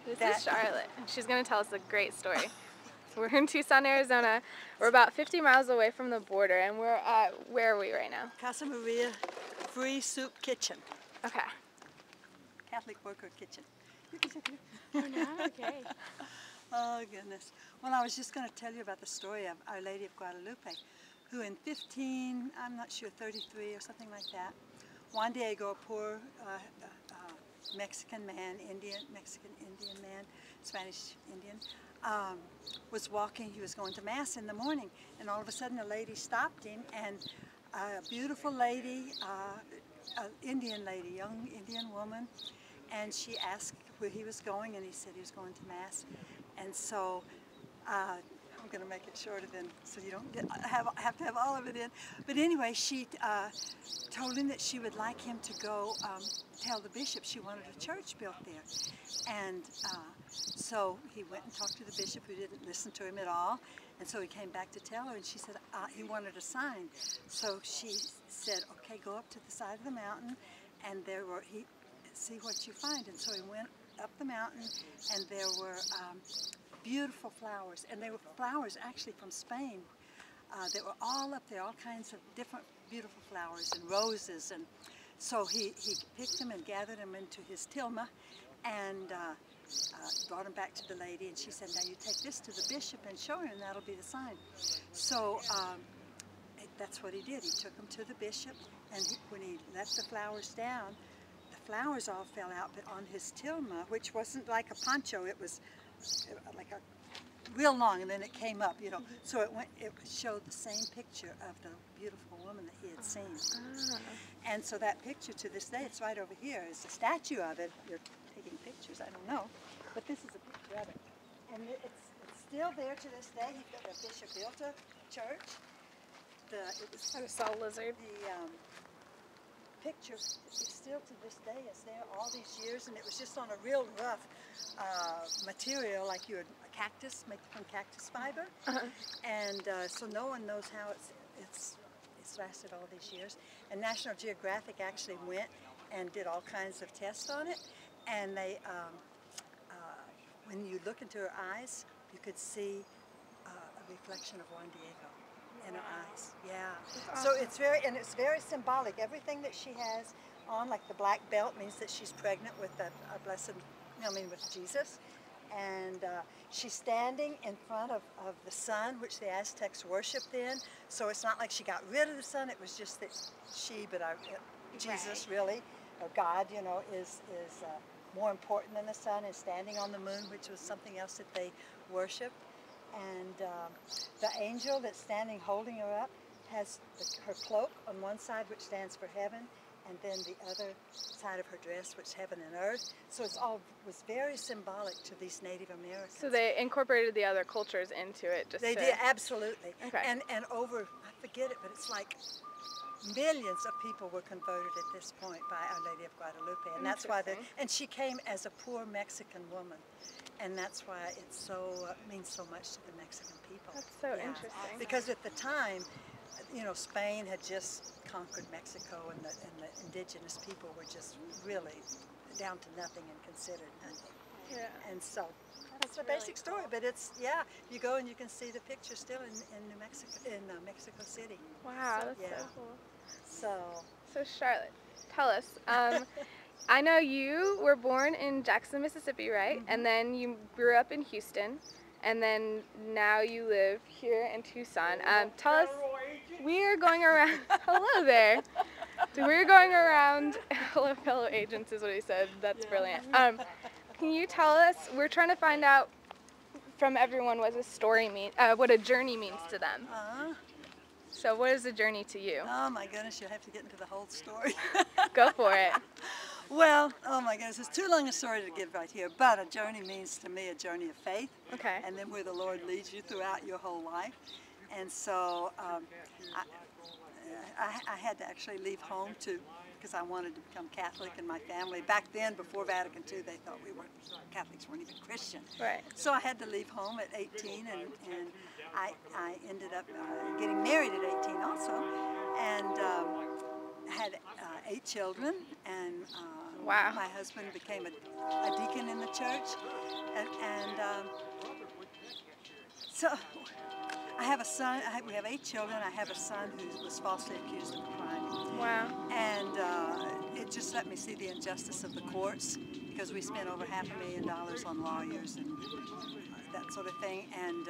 This is Charlotte. She's going to tell us a great story. So we're in Tucson, Arizona. We're about 50 miles away from the border, and we're at, where are we right now? Casa Maria Free Soup Kitchen. Okay. Catholic worker kitchen. You can sit here. Oh, no? Okay. Oh, goodness. Well, I was just going to tell you about the story of Our Lady of Guadalupe, who in 15, I'm not sure, 33 or something like that, Juan Diego, a poor Mexican man, Mexican Indian man, Spanish Indian, was walking. He was going to Mass in the morning, and all of a sudden a lady stopped him, and a beautiful lady, Indian lady, young Indian woman, and she asked where he was going, and he said he was going to Mass. And so I'm going to make it shorter then, so you don't have to have all of it in. But anyway, she told him that she would like him to go tell the bishop she wanted a church built there. And so he went and talked to the bishop, who didn't listen to him at all. And so he came back to tell her, and she said he wanted a sign. So she said, okay, go up to the side of the mountain, and there were, see what you find. And so he went up the mountain, and there were beautiful flowers, and they were flowers actually from Spain. They were all up there, all kinds of different beautiful flowers and roses. And so he picked them and gathered them into his tilma, and brought them back to the lady, and she said, now you take this to the bishop and show him, and that'll be the sign. So that's what he did. He took them to the bishop, and when he let the flowers down, the flowers all fell out, but on his tilma, which wasn't like a poncho, it was like a real long, and then it came up, you know. So it showed the same picture of the beautiful woman that he had seen. And so that picture, to this day, it's right over here. It's a statue of it. You're taking pictures, I don't know, but this is a picture of it. And it's still there to this day. The bishop built a church. I saw a lizard. The picture is still to this day. It's there all these years, and it was just on a real rough material, like a cactus, made from cactus fiber. And so no one knows how it's lasted all these years. And National Geographic actually went and did all kinds of tests on it, and they, when you look into her eyes, you could see a reflection of Juan Diego in her eyes. Yeah. So it's very symbolic. Everything that she has on, like the black belt, means that she's pregnant with with Jesus. And she's standing in front of the sun, which the Aztecs worshipped in. So it's not like she got rid of the sun. It was just that Jesus really, or God, you know, is more important than the sun, and standing on the moon, which was something else that they worshipped. And the angel that's standing holding her up has her cloak on one side, which stands for heaven, and then the other side of her dress, which is heaven and earth. So it was very symbolic to these Native Americans. So they incorporated the other cultures into it. They did, absolutely. Okay. And over, I forget it, but it's like millions of people were converted at this point by Our Lady of Guadalupe, and that's why and she came as a poor Mexican woman. And that's why it means so much to the Mexican people. That's so interesting. Because at the time, you know, Spain had just conquered Mexico, and the indigenous people were just really down to nothing and considered nothing. Yeah. And so that's the basic story. But it's, you go and you can see the picture still in New Mexico, in Mexico City. Wow, that's so cool. So Charlotte, tell us. I know you were born in Jackson, Mississippi, right? Mm-hmm. And then you grew up in Houston, and then now you live here in Tucson. Tell us, we are going around, hello there. So we're going around, hello fellow agents is what he said, that's brilliant. Can you tell us, we're trying to find out from everyone what a journey means to them. So what is a journey to you? Oh my goodness, you'll have to get into the whole story. Go for it. Well, oh my goodness, it's too long a story to give right here, but a journey means to me a journey of faith. Okay. And then where the Lord leads you throughout your whole life. And so I had to actually leave home because I wanted to become Catholic, and my family, back then, before Vatican II, they thought Catholics weren't even Christian. Right. So I had to leave home at 18, and I ended up getting married at 18 also, and had 8 children, and Wow. My husband became a deacon in the church, and so I have a son. We have 8 children. I have a son who was falsely accused of a crime. Wow. And it just let me see the injustice of the courts, because we spent over $500,000 on lawyers and that sort of thing, and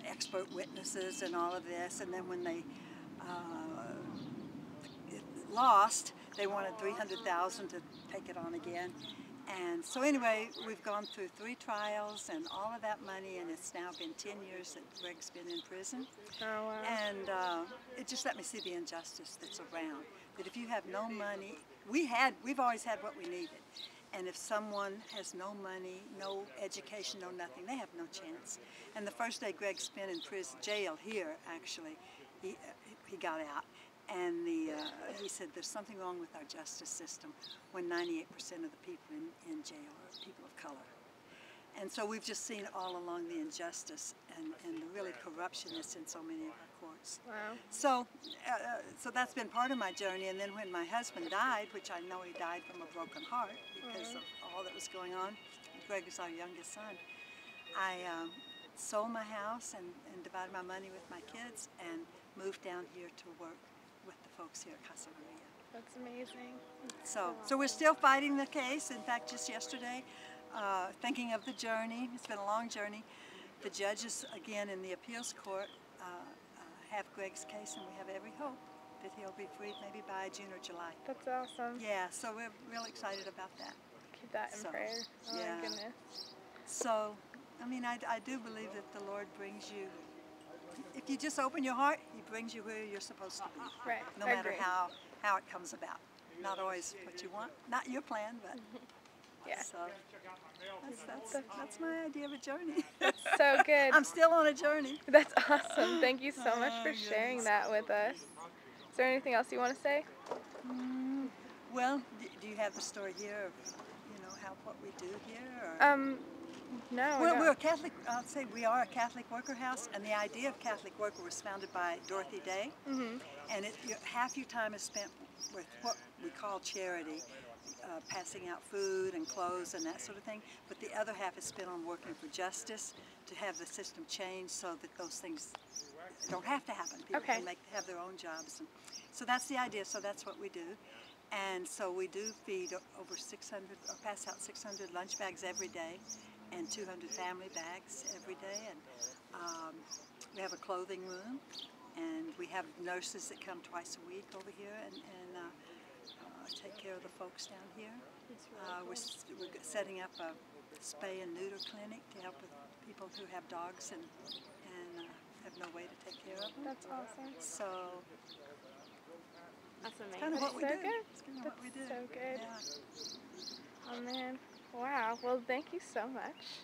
expert witnesses and all of this. And then when they lost, they wanted $300,000 to take it on again. And so anyway, we've gone through 3 trials and all of that money, and it's now been 10 years that Greg's been in prison. Oh, wow. And it just let me see the injustice that's around. That if you have no money, we've always had what we needed. And if someone has no money, no education, no nothing, they have no chance. And the first day Greg spent in prison, jail here actually, he got out. And he said there's something wrong with our justice system when 98% of the people in jail are people of color. And so we've just seen all along the injustice and the really corruption that's in so many of our courts. Wow. So that's been part of my journey. And then when my husband died, which I know he died from a broken heart because of all that was going on, Greg was our youngest son, I sold my house and divided my money with my kids and moved down here to work with the folks here at Casa Maria. That's amazing. So we're still fighting the case. In fact, just yesterday, thinking of the journey, it's been a long journey, the judges, again, in the appeals court have Greg's case, and we have every hope that he'll be freed maybe by June or July. That's awesome. Yeah, so we're real excited about that. Keep that in prayer. Oh, yeah. my goodness. So, I mean, I do believe that the Lord brings you, if you just open your heart, He brings you where you're supposed to be. Right. No matter how it comes about. Not always what you want, not your plan, but yeah. So that's my idea of a journey. That's so good. I'm still on a journey. That's awesome. Thank you so much for sharing that with us. Is there anything else you want to say? Well, do you have the story here of, what we do here? Or? No. Well, we're a Catholic, I'll say we are a Catholic worker house, and the idea of Catholic Worker was founded by Dorothy Day. Mm-hmm. And half your time is spent with what we call charity, passing out food and clothes and that sort of thing, but the other half is spent on working for justice, to have the system change so that those things don't have to happen. People can have their own jobs. And so that's the idea, so that's what we do. And so we do feed over 600, or pass out 600 lunch bags every day, and 200 family bags every day. And we have a clothing room, and we have nurses that come twice a week over here and take care of the folks down here. We're setting up a spay and neuter clinic to help with people who have dogs and have no way to take care of them. That's awesome. So that's amazing. It's kind of what we do. Good. It's kind of what we do. So good. Yeah. Oh man. Wow. Well, thank you so much.